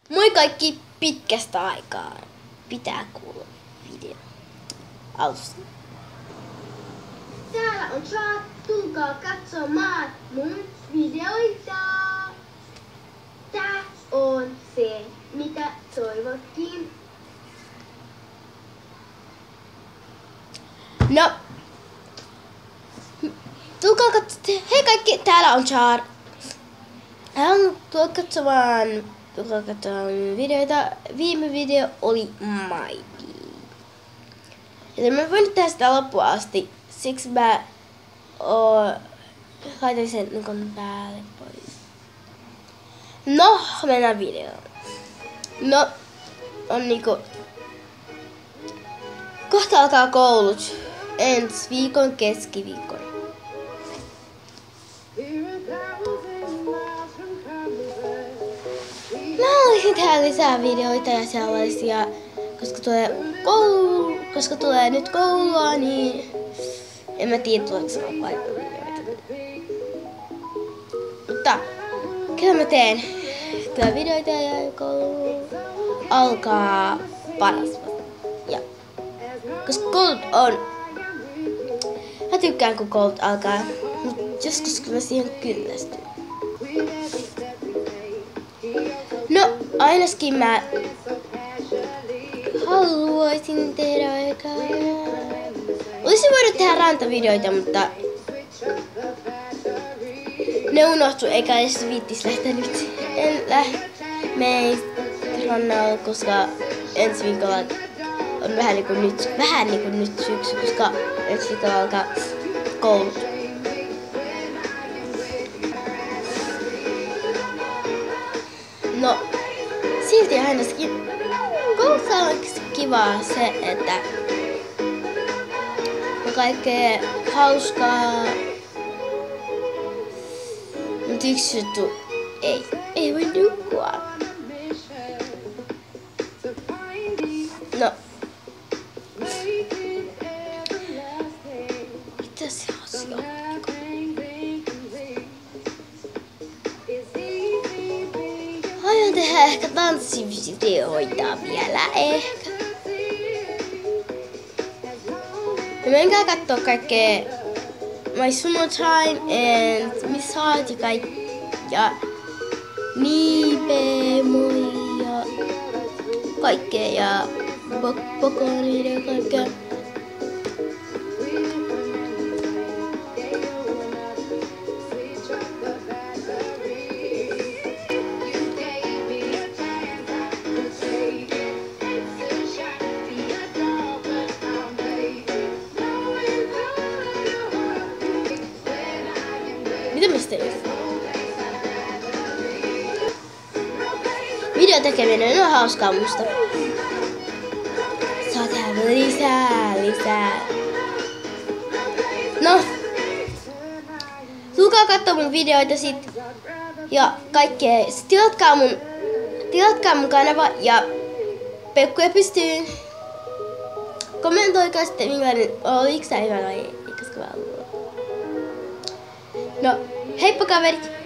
Moi kaikki, pitkästä aikaa. Pitää kuulla video alusta. Täällä on Chat, tulkaa katsomaan mun videoita. Tää on se, mitä toivottiin. No, tulkaa katsomaan. Hei kaikki, täällä on Char. Tulkaa katsomaan videoita. Viime video oli Mighty. Joten mä voin nyt tehdä sitä loppuun asti. Siksi mä laitan sen niin päälle pois. No, mennään videoon. No, on niinku... Kohta alkaa koulut. Ensi viikon keskiviikkona. Mä olisin tehdä lisää videoita ja sellaisia, koska tulee nyt koulua, niin en mä tiedä tuleeko sanoa paljon videoita. Mutta kyllä mä teen videoita ja koulu alkaa paras. Ja koska koulut on, mä tykkään kun koulut alkaa, mutta joskus mä siihen kyllästyn. No, ainakin mä haluaisin tehdä aikaa. Olisin voinut tehdä rantavideoita, mutta ne unohtu eikä edes viittis lähteä nyt. En mene rannalla, koska ensi viikolla on vähän niinku nyt syksy, koska ensi viikolla alkaa koulut. No, silti ainakin koulussa on kivaa se, että on kaikkea hauskaa. Mut yksi juttu, ei voi nukkua. No. Mitä se asia? Aion tehdä ehkä tanssivideoita vielä ehkä. Ja menkää kattoo kaikkea My Summertime and Miss Heart ja Niipemoi ja kaikkea ja Pokoni ja kaikkea. Mitä mä tein? Video tekeminen on hauskaa musta. Saa tehdä lisää. No. Tulkaa kattoo mun videoita sit. Ja kaikkea. Sit tilatkaa mun kanava ja peukkuja pystyyn. Kommentoikaa sitten millainen oliks tää hyvä vai eikä. No, heippa kaverit!